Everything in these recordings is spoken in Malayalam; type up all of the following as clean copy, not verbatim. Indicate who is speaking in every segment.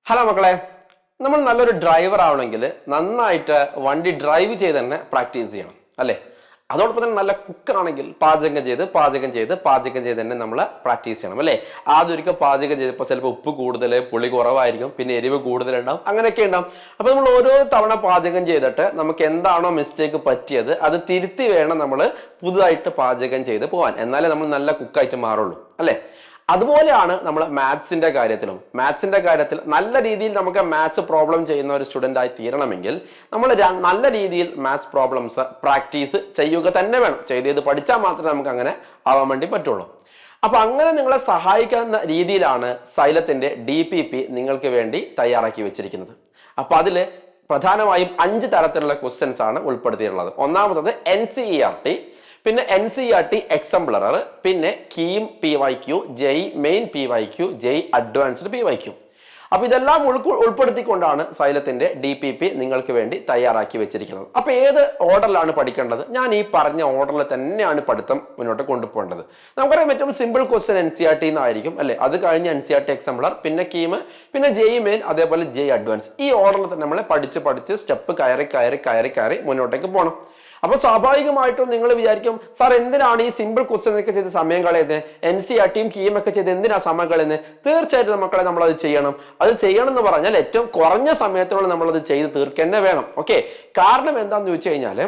Speaker 1: ഹലോ മക്കളെ, നമ്മൾ നല്ലൊരു ഡ്രൈവർ ആവണമെങ്കിൽ നന്നായിട്ട് വണ്ടി ഡ്രൈവ് ചെയ്ത് തന്നെ പ്രാക്ടീസ് ചെയ്യണം അല്ലേ. അതോടൊപ്പം തന്നെ നല്ല കുക്കാണെങ്കിൽ പാചകം ചെയ്ത് തന്നെ നമ്മൾ പ്രാക്ടീസ് ചെയ്യണം അല്ലേ. ആദ്യം ഒരിക്കൽ പാചകം ചെയ്തപ്പോൾ ചിലപ്പോൾ ഉപ്പ് കൂടുതൽ, പുളി കുറവായിരിക്കും, പിന്നെ എരിവ് കൂടുതലുണ്ടാവും, അങ്ങനെയൊക്കെ ഉണ്ടാവും. അപ്പൊ നമ്മൾ ഓരോ തവണ പാചകം ചെയ്തിട്ട് നമുക്ക് എന്താണോ മിസ്റ്റേക്ക് പറ്റിയത് അത് തിരുത്തി വേണം നമ്മൾ പുതുതായിട്ട് പാചകം ചെയ്ത് പോകാൻ. എന്നാലേ നമ്മൾ നല്ല കുക്കായിട്ട് മാറുള്ളൂ അല്ലേ. അതുപോലെയാണ് നമ്മൾ മാത്സിന്റെ കാര്യത്തിൽ നല്ല രീതിയിൽ നമുക്ക് മാത്സ് പ്രോബ്ലം ചെയ്യുന്ന ഒരു സ്റ്റുഡൻ്റ് ആയി തീരണമെങ്കിൽ നമ്മൾ നല്ല രീതിയിൽ മാത്സ് പ്രോബ്ലംസ് പ്രാക്ടീസ് ചെയ്യുക തന്നെ വേണം. ചെയ്ത് പഠിച്ചാൽ മാത്രമേ നമുക്ക് അങ്ങനെ ആവാൻ വേണ്ടി പറ്റുള്ളൂ. അപ്പൊ അങ്ങനെ നിങ്ങളെ സഹായിക്കുന്ന രീതിയിലാണ് സൈലത്തിന്റെ DPP നിങ്ങൾക്ക് വേണ്ടി തയ്യാറാക്കി വെച്ചിരിക്കുന്നത്. അപ്പൊ അതില് പ്രധാനമായും 5 തരത്തിലുള്ള ക്വസ്റ്റ്യൻസ് ആണ് ഉൾപ്പെടുത്തിയിട്ടുള്ളത്. ഒന്നാമത്തത് NCERT, പിന്നെ NCERT എക്സംപ്ലറർ, പിന്നെ KEAM PYQ, JEE main PYQ, JEE advanced PYQ. അപ്പൊ ഇതെല്ലാം ഉൾപ്പെടുത്തിക്കൊണ്ടാണ് സൈലത്തിന്റെ DPP നിങ്ങൾക്ക് വേണ്ടി തയ്യാറാക്കി വെച്ചിരിക്കുന്നത്. അപ്പൊ ഏത് ഓർഡറിലാണ് പഠിക്കേണ്ടത്? ഞാൻ ഈ പറഞ്ഞ ഓർഡറിൽ തന്നെയാണ് പഠിത്തം മുന്നോട്ട് കൊണ്ടുപോകേണ്ടത്. നമുക്കറിയാം ഏറ്റവും സിമ്പിൾ ക്വസ്റ്റ്യൻ NCERT എന്നായിരിക്കും അല്ലെ. അത് കഴിഞ്ഞ് NCERT എക്സംപ്ലർ, പിന്നെ കീം, പിന്നെ JEE മെയിൻ, അതേപോലെ JEE അഡ്വാൻസ്. ഈ ഓർഡറിൽ തന്നെ നമ്മൾ പഠിച്ച് സ്റ്റെപ്പ് കയറി മുന്നോട്ടേക്ക് പോകണം. അപ്പൊ സ്വാഭാവികമായിട്ടും നിങ്ങൾ വിചാരിക്കും, സാർ എന്തിനാണ് ഈ സിമ്പിൾ ക്വസ്റ്റ്യൻ ഒക്കെ ചെയ്ത് സമയം കളയുന്നത്? NCERTയും കീം ഒക്കെ ചെയ്ത് എന്തിനാ സമയം കളയുന്നത്? തീർച്ചയായിട്ടും മക്കളെ നമ്മളത് ചെയ്യണം. അത് ചെയ്യണം എന്ന് പറഞ്ഞാൽ ഏറ്റവും കുറഞ്ഞ സമയത്തോളം നമ്മളത് ചെയ്ത് തീർക്കന്നെ വേണം. ഓക്കെ, കാരണം എന്താണെന്ന് ചോദിച്ചു കഴിഞ്ഞാൽ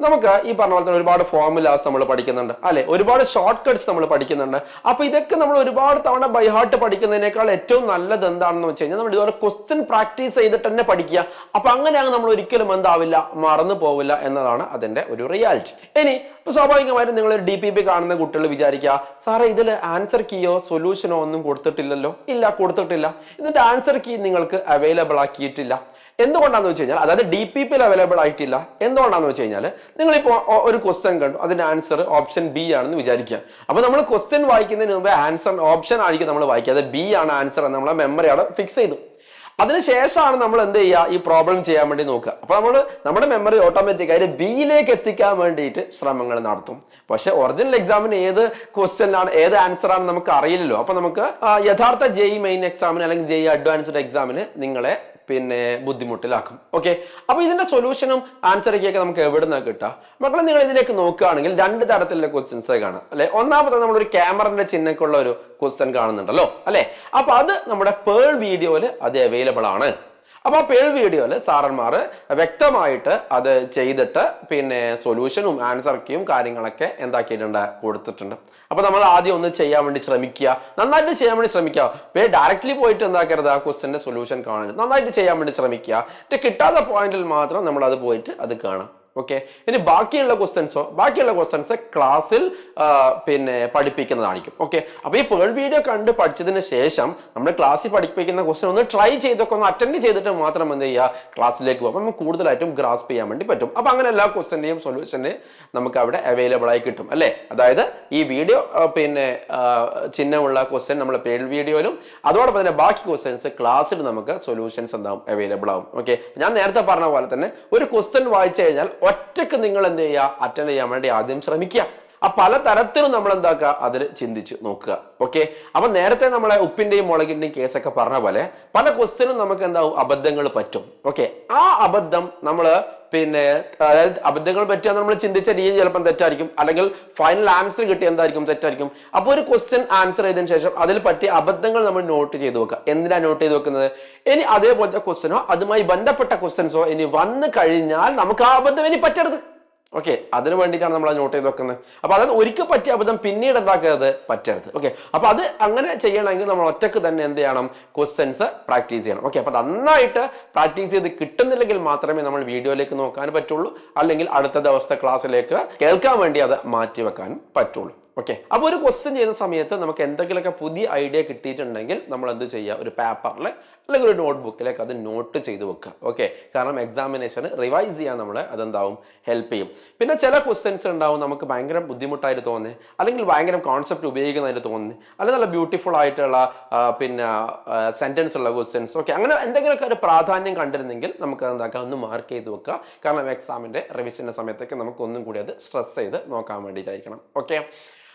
Speaker 1: നമുക്ക് ഈ പറഞ്ഞ പോലെ തന്നെ ഒരുപാട് ഫോർമുലാസ് നമ്മൾ പഠിക്കുന്നുണ്ട് അല്ലെ, ഒരുപാട് ഷോർട്ട് കട്ട്സ് നമ്മൾ പഠിക്കുന്നുണ്ട്. അപ്പൊ ഇതൊക്കെ നമ്മൾ ഒരുപാട് തവണ ബൈ ഹാർട്ട് പഠിക്കുന്നതിനേക്കാൾ ഏറ്റവും നല്ലത് എന്താണെന്ന് വെച്ച് കഴിഞ്ഞാൽ നമ്മൾ ഇതുപോലെ ക്വസ്റ്റ്യൻ പ്രാക്ടീസ് ചെയ്തിട്ട് തന്നെ പഠിക്കുക. അപ്പൊ അങ്ങനെയാണ് നമ്മൾ ഒരിക്കലും എന്താവില്ല, മറന്നു പോവില്ല എന്നതാണ് അതിന്റെ ഒരു റിയാലിറ്റി. ഇനി സ്വാഭാവികമായിട്ടും നിങ്ങൾ DPP കാണുന്ന കുട്ടികൾ വിചാരിക്കുക, സാറേ ഇതിൽ ആൻസർ കീയോ സൊല്യൂഷനോ ഒന്നും കൊടുത്തിട്ടില്ലല്ലോ. ഇല്ല, കൊടുത്തിട്ടില്ല. ഇതിന്റെ ആൻസർ കീ നിങ്ങൾക്ക് അവൈലബിൾ ആക്കിയിട്ടില്ല. എന്തുകൊണ്ടാന്ന് വെച്ച് കഴിഞ്ഞാൽ, അതായത് DPPയിൽ അവൈലബിൾ ആയിട്ടില്ല. എന്തുകൊണ്ടാന്ന് വെച്ച് കഴിഞ്ഞാൽ നിങ്ങളിപ്പോ ഒരു ക്വസ്റ്റ്യൻ കണ്ടു, അതിന്റെ ആൻസർ ഓപ്ഷൻ B ആണെന്ന് വിചാരിക്കുക. അപ്പൊ നമ്മൾ ക്വസ്റ്റ്യൻ വായിക്കുന്നതിന് മുമ്പ് ആൻസർ ഓപ്ഷൻ ആയിരിക്കും നമ്മൾ വായിക്കുക. അത് B ആണ് ആൻസർ എന്ന് നമ്മളെ മെമ്മറി അവിടെ ഫിക്സ് ചെയ്തു. അതിനുശേഷമാണ് നമ്മൾ എന്ത് ചെയ്യുക, ഈ പ്രോബ്ലം ചെയ്യാൻ വേണ്ടി നോക്കുക. അപ്പൊ നമ്മുടെ മെമ്മറി ഓട്ടോമാറ്റിക്കായിട്ട് Bയിലേക്ക് എത്തിക്കാൻ വേണ്ടിയിട്ട് ശ്രമങ്ങൾ നടത്തും. പക്ഷെ ഒറിജിനൽ എക്സാമിന് ഏത് ക്വസ്റ്റ്യനാണ്, ഏത് ആൻസർ ആണ് നമുക്ക് അറിയില്ലല്ലോ. അപ്പൊ നമുക്ക് യഥാർത്ഥ JEE മെയിൻ എക്സാമിന് അല്ലെങ്കിൽ JEE അഡ്വാൻസ്ഡ് എക്സാമിന് നിങ്ങളെ ബുദ്ധിമുട്ടിലാക്കും. ഓക്കെ, അപ്പൊ ഇതിന്റെ സൊല്യൂഷനും ആൻസറൊക്കെ നമുക്ക് എവിടെ നിന്നാണ് കിട്ടുക? മക്കളെ, നിങ്ങൾ ഇതിലേക്ക് നോക്കുകയാണെങ്കിൽ 2 തരത്തിലുള്ള ക്വസ്റ്റ്യൻസ് കാണാം അല്ലെ. ഒന്നാമത്തെ നമ്മളൊരു ക്യാമറന്റെ ചിഹ്നക്കുള്ള ഒരു ക്വസ്റ്റ്യൻ കാണുന്നുണ്ടല്ലോ അല്ലെ. അപ്പൊ അത് നമ്മുടെ പേൾ വീഡിയോയിൽ അത് അവൈലബിൾ ആണ്. അപ്പൊ ആ പേൾ വീഡിയോയിൽ സാറന്മാർ വ്യക്തമായിട്ട് അത് ചെയ്തിട്ട് പിന്നെ സൊല്യൂഷനും ആൻസർ കീയും കാര്യങ്ങളൊക്കെ എന്താക്കിയിട്ടുണ്ട്, കൊടുത്തിട്ടുണ്ട്. അപ്പൊ നമ്മൾ ആദ്യം ഒന്ന് ചെയ്യാൻ വേണ്ടി ശ്രമിക്കുക, നന്നായിട്ട് ചെയ്യാൻ വേണ്ടി ശ്രമിക്കുക. ഡയറക്റ്റ്ലി പോയിട്ട് എന്താക്കരുത്, ആ ക്വസ്റ്റ്യന്റെ സൊല്യൂഷൻ കാണുന്നത് നന്നായിട്ട് ചെയ്യാൻ വേണ്ടി ശ്രമിക്കുക. കിട്ടാത്ത പോയിന്റിൽ മാത്രം നമ്മൾ അത് പോയിട്ട് അത് കാണാം. ഓക്കെ, ഇനി ബാക്കിയുള്ള ക്വസ്റ്റ്യൻസ് ക്ലാസ്സിൽ പഠിപ്പിക്കുന്നതായിരിക്കും. ഓക്കെ, അപ്പൊ ഈ പേൾ വീഡിയോ കണ്ട് പഠിച്ചതിന് ശേഷം നമ്മൾ ക്ലാസ്സിൽ പഠിപ്പിക്കുന്ന ക്വസ്റ്റ്യൻ ഒന്ന് ട്രൈ ചെയ്തൊക്കെ ഒന്ന് അറ്റൻഡ് ചെയ്തിട്ട് മാത്രം എന്ത് ചെയ്യുക, ക്ലാസ്സിലേക്ക് പോകും. നമുക്ക് കൂടുതലായിട്ടും ഗ്രാസ്പ് ചെയ്യാൻ വേണ്ടി പറ്റും. അപ്പൊ അങ്ങനെ എല്ലാ ക്വസ്റ്റ്യന്റെയും സൊല്യൂഷനെ നമുക്ക് അവിടെ അവൈലബിൾ ആയി കിട്ടും അല്ലെ. അതായത് ഈ വീഡിയോ ചിഹ്നമുള്ള ക്വസ്റ്റ്യൻ നമ്മൾ പേൾ വീഡിയോയിലും, അതോടൊപ്പം തന്നെ ബാക്കി ക്വസ്റ്റ്യൻസ് ക്ലാസ്സിൽ നമുക്ക് സൊല്യൂഷൻസ് എന്താവും, അവൈലബിൾ ആവും. ഓക്കെ, ഞാൻ നേരത്തെ പറഞ്ഞ പോലെ തന്നെ ഒരു ക്വസ്റ്റ്യൻ വായിച്ചു കഴിഞ്ഞാൽ ഒറ്റക്ക് നിങ്ങൾ എന്ത് ചെയ്യുക, അറ്റൻഡ് ചെയ്യാൻ വേണ്ടി ആദ്യം ശ്രമിക്കുക. ആ പല തരത്തിലും നമ്മൾ എന്താക്കുക, അതിൽ ചിന്തിച്ച് നോക്കുക. ഓക്കെ, അപ്പൊ നേരത്തെ നമ്മളെ ഉപ്പിന്റെയും മുളകിന്റെയും കേസൊക്കെ പറഞ്ഞ പോലെ പല ക്വസ്റ്റ്യനും നമുക്ക് എന്താവും, അബദ്ധങ്ങൾ പറ്റും. ഓക്കെ, ആ അബദ്ധം നമ്മൾ അതായത് അബദ്ധങ്ങൾ പറ്റിയാൽ നമ്മൾ ചിന്തിച്ച രീതി ചിലപ്പോൾ തെറ്റായിരിക്കും, അല്ലെങ്കിൽ ഫൈനൽ ആൻസർ കിട്ടിയ എന്തായിരിക്കും, തെറ്റായിരിക്കും. അപ്പോൾ ഒരു ക്വസ്റ്റ്യൻ ആൻസർ ചെയ്തതിനു ശേഷം അതിൽ പറ്റിയ അബദ്ധങ്ങൾ നമ്മൾ നോട്ട് ചെയ്ത് വെക്കുക. എന്തിനാ നോട്ട് ചെയ്ത് വെക്കുന്നത്? ഇനി അതേപോലത്തെ ക്വസ്റ്റ്യനോ അതുമായി ബന്ധപ്പെട്ട ക്വസ്റ്റ്യൻസോ ഇനി വന്നു കഴിഞ്ഞാൽ നമുക്ക് ആ അബദ്ധം ഇനി പറ്റരുത്. ഓക്കെ, അതിന് വേണ്ടിയിട്ടാണ് നമ്മൾ അത് നോട്ട് ചെയ്ത് വെക്കുന്നത്. അപ്പൊ അതായത് ഒരിക്കൽ പറ്റിയ അബദ്ധം പിന്നീട് എന്താക്കരുത്, പറ്റരുത്. ഓക്കെ, അപ്പൊ അത് അങ്ങനെ ചെയ്യണമെങ്കിൽ നമ്മൾ ഒറ്റക്ക് തന്നെ എന്ത് ചെയ്യണം, ക്വസ്റ്റ്യൻസ് പ്രാക്ടീസ് ചെയ്യണം. ഓക്കെ, അപ്പൊ നന്നായിട്ട് പ്രാക്ടീസ് ചെയ്ത് കിട്ടുന്നില്ലെങ്കിൽ മാത്രമേ നമ്മൾ വീഡിയോയിലേക്ക് നോക്കാൻ പറ്റുള്ളൂ, അല്ലെങ്കിൽ അടുത്ത ദിവസത്തെ ക്ലാസ്സിലേക്ക് കേൾക്കാൻ വേണ്ടി അത് മാറ്റി വെക്കാൻ പറ്റുള്ളൂ. ഓക്കെ, അപ്പൊ ഒരു ക്വസ്റ്റ്യൻ ചെയ്യുന്ന സമയത്ത് നമുക്ക് എന്തെങ്കിലുമൊക്കെ പുതിയ ഐഡിയ കിട്ടിയിട്ടുണ്ടെങ്കിൽ നമ്മൾ എന്ത് ചെയ്യുക, ഒരു പേപ്പറിൽ അല്ലെങ്കിൽ ഒരു നോട്ട്ബുക്കിലേക്ക് അത് നോട്ട് ചെയ്ത് വെക്കുക. ഓക്കെ, കാരണം എക്സാമിനേഷന് റിവൈസ് ചെയ്യാൻ നമ്മളെ അതെന്താവും, ഹെൽപ്പ് ചെയ്യും. പിന്നെ ചില ക്വസ്റ്റ്യൻസ് ഉണ്ടാവും നമുക്ക് ഭയങ്കര ബുദ്ധിമുട്ടായിട്ട് തോന്നുന്നത്, അല്ലെങ്കിൽ ഭയങ്കര കോൺസെപ്റ്റ് ഉപയോഗിക്കുന്നതായിട്ട് തോന്നുന്നത്, അല്ലെങ്കിൽ നല്ല ബ്യൂട്ടിഫുൾ ആയിട്ടുള്ള സെന്റൻസ് ഉള്ള ക്വസ്റ്റ്യൻസ്. ഓക്കെ, അങ്ങനെ എന്തെങ്കിലുമൊക്കെ ഒരു പ്രാധാന്യം കണ്ടിരുന്നെങ്കിൽ നമുക്ക് എന്താക്കാം, ഒന്ന് മാർക്ക് ചെയ്ത് വെക്കുക. കാരണം എക്സാമിന്റെ റിവിഷന്റെ സമയത്തൊക്കെ നമുക്ക് ഒന്നും കൂടി അത് സ്ട്രെസ് ചെയ്ത് നോക്കാൻ വേണ്ടിയിട്ടായിരിക്കണം. ഓക്കെ,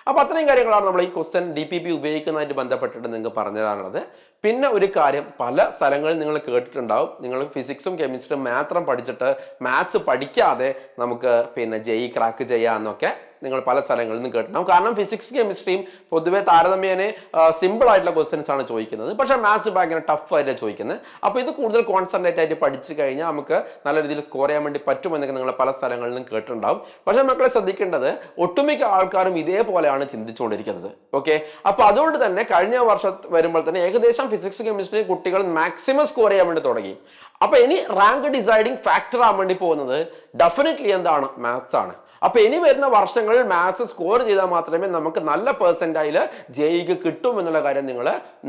Speaker 1: അപ്പോൾ അത്രയും കാര്യങ്ങളാണ് നമ്മൾ ഈ ക്വസ്റ്റ്യൻ DPP ഉപയോഗിക്കുന്നതായിട്ട് ബന്ധപ്പെട്ടിട്ട് നിങ്ങൾക്ക് പറഞ്ഞു തരാനുള്ളത്. പിന്നെ ഒരു കാര്യം, പല സ്ഥലങ്ങളിൽ നിങ്ങൾ കേട്ടിട്ടുണ്ടാവും, നിങ്ങൾ ഫിസിക്സും കെമിസ്ട്രിയും മാത്രം പഠിച്ചിട്ട് മാത്സ് പഠിക്കാതെ നമുക്ക് പിന്നെ JEE ക്രാക്ക് ചെയ്യാമെന്നൊക്കെ നിങ്ങൾ പല സ്ഥലങ്ങളിൽ നിന്ന് കേട്ടിട്ടുണ്ടാവും. കാരണം ഫിസിക്സ് കെമിസ്ട്രിയും പൊതുവെ താരതമ്യേന സിമ്പിൾ ആയിട്ടുള്ള ക്വസ്റ്റ്യൻസ് ആണ് ചോദിക്കുന്നത്, പക്ഷേ മാത്സ് ഭയങ്കര ടഫ് ആയിട്ട് ചോദിക്കുന്നത്. അപ്പോൾ ഇത് കൂടുതൽ കോൺസെൻട്രേറ്റ് ആയിട്ട് പഠിച്ചു കഴിഞ്ഞാൽ നമുക്ക് നല്ല രീതിയിൽ സ്കോർ ചെയ്യാൻ വേണ്ടി പറ്റുമെന്നൊക്കെ നിങ്ങൾ പല സ്ഥലങ്ങളിൽ നിന്നും കേട്ടിട്ടുണ്ടാവും. പക്ഷേ മക്കളെ ശ്രദ്ധിക്കേണ്ടത്, ഒട്ടുമിക്ക ആൾക്കാരും ഇതേപോലെയാണ് ചിന്തിച്ചുകൊണ്ടിരിക്കുന്നത്. ഓക്കെ, അപ്പോൾ അതുകൊണ്ട് തന്നെ കഴിഞ്ഞ വർഷം വരുമ്പോൾ തന്നെ ഏകദേശം ഫിസിക്സ് കെമിസ്ട്രി കുട്ടികൾ മാക്സിമം സ്കോർ ചെയ്യാൻ വേണ്ടി തുടങ്ങി. അപ്പൊ ഇനി റാങ്ക് ഡിസൈഡിങ് ഫാക്ടർ ആവാൻ വേണ്ടി പോകുന്നത് ഡെഫിനറ്റ്ലി എന്താണ്? മാത്സ് ആണ്. അപ്പൊ ഇനി വരുന്ന വർഷങ്ങളിൽ മാത്സ് സ്കോർ ചെയ്താൽ മാത്രമേ നമുക്ക് നല്ല പെർസെന്റൈൽ JEEക്ക് കിട്ടും എന്നുള്ള കാര്യം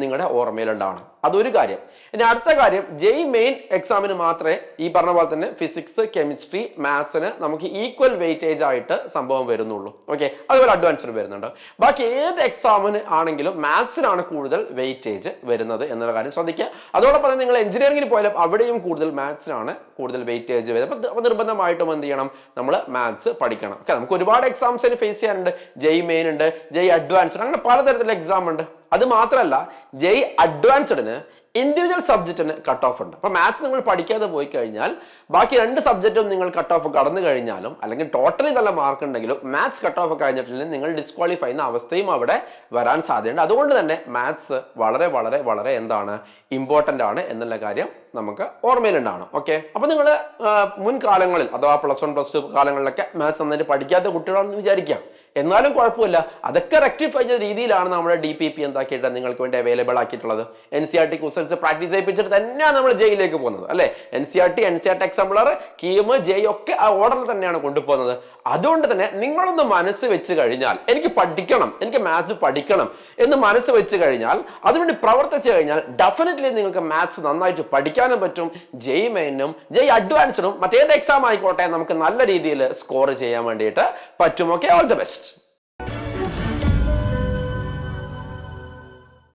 Speaker 1: നിങ്ങളുടെ ഓർമ്മയിലുണ്ടാവണം. അതൊരു കാര്യം. ഇനി അടുത്ത കാര്യം, JEE മെയിൻ എക്സാമിന് മാത്രമേ ഈ പറഞ്ഞ പോലെ തന്നെ ഫിസിക്സ് കെമിസ്ട്രി മാത്സിന് നമുക്ക് ഈക്വൽ വെയിറ്റേജ് ആയിട്ട് സംഭവം വരുന്നുള്ളൂ. ഓക്കെ, അതുപോലെ അഡ്വാൻസ്ഡ് വരുന്നുണ്ട്. ബാക്കി ഏത് എക്സാമിന് ആണെങ്കിലും മാത്സിനാണ് കൂടുതൽ വെയിറ്റേജ് വരുന്നത് എന്നുള്ള കാര്യം ശ്രദ്ധിക്കുക. അതോടൊപ്പം തന്നെ നിങ്ങൾ എഞ്ചിനീയറിംഗിന് പോയാലും അവിടെയും കൂടുതൽ മാത്സിനാണ് കൂടുതൽ വെയിറ്റേജ് വരുന്നത്. അപ്പോൾ നിർബന്ധമായിട്ടും എന്ത് ചെയ്യണം? നമ്മൾ മാത്സ് പഠിക്കണം. ഓക്കെ, നമുക്ക് ഒരുപാട് എക്സാംസിന് ഫേസ് ചെയ്യാനുണ്ട്. JEE മെയിൻ ഉണ്ട്, JEE അഡ്വാൻസ്ഡ്, അങ്ങനെ പലതരത്തിലുള്ള എക്സാം ഉണ്ട്. അത് മാത്രമല്ല JEE അഡ്വാൻസ്ഡിന് ഇൻഡിവിജ്വൽ സബ്ജക്റ്റിന് കട്ട് ഓഫ് ഉണ്ട്. അപ്പൊ മാത്സ് നിങ്ങൾ പഠിക്കാതെ പോയി കഴിഞ്ഞാൽ ബാക്കി 2 സബ്ജക്റ്റും നിങ്ങൾ കട്ട് ഓഫ് കടന്നു കഴിഞ്ഞാലും അല്ലെങ്കിൽ ടോട്ടലി നല്ല മാർക്ക് ഉണ്ടെങ്കിലും മാത്സ് കട്ട് ഓഫ് കഴിഞ്ഞിട്ടില്ലെങ്കിൽ നിങ്ങൾ ഡിസ്ക്വാളിഫൈ ചെയ്യുന്ന അവസ്ഥയും അവിടെ വരാൻ സാധ്യതയുണ്ട്. അതുകൊണ്ട് തന്നെ മാത്സ് വളരെ വളരെ വളരെ എന്താണ് ഇമ്പോർട്ടൻ്റ് ആണ് എന്നുള്ള കാര്യം നമുക്ക് ഓർമ്മയിലുണ്ടാവണം. ഓക്കെ, അപ്പൊ നിങ്ങൾ മുൻകാലങ്ങളിൽ അഥവാ +1 +2 കാലങ്ങളിലൊക്കെ മാത്സ് നന്നായിട്ട് പഠിക്കാത്ത കുട്ടികളാണെന്ന് വിചാരിക്കാം. എന്നാലും കുഴപ്പമില്ല, അതൊക്കെ റെക്ടിഫൈ ചെയ്ത രീതിയിലാണ് നമ്മുടെ DPP എന്താക്കിയിട്ട് നിങ്ങൾക്ക് വേണ്ടി അവൈലബിൾ ആക്കിയിട്ടുള്ളത്. NCERT ക്വസ്റ്റൻസ് പ്രാക്ടീസ് ചെയ്യിപ്പിച്ചിട്ട് തന്നെയാണ് നമ്മൾ JEEലേക്ക് പോകുന്നത് അല്ലെ. NCERT എക്സാംപ്ലർ, കീം, JEE ഒക്കെ ആ ഓർഡറിൽ തന്നെയാണ് കൊണ്ടുപോകുന്നത്. അതുകൊണ്ട് തന്നെ നിങ്ങളൊന്ന് മനസ്സ് വെച്ച് കഴിഞ്ഞാൽ, എനിക്ക് പഠിക്കണം, എനിക്ക് മാത്സ് പഠിക്കണം എന്ന് മനസ്സ് വെച്ച് കഴിഞ്ഞാൽ, അതിനുവേണ്ടി പ്രവർത്തിച്ചു കഴിഞ്ഞാൽ ഡെഫിനറ്റ്ലി നിങ്ങൾക്ക് മാത്സ് നന്നായിട്ട് പഠിക്കാനും പറ്റും. JEE മെയിനും JEE അഡ്വാൻസ്ഡും മറ്റേത് എക്സാം ആയിക്കോട്ടെ നമുക്ക് നല്ല രീതിയിൽ സ്കോർ ചെയ്യാൻ വേണ്ടിയിട്ട് പറ്റും. Okay, all the best.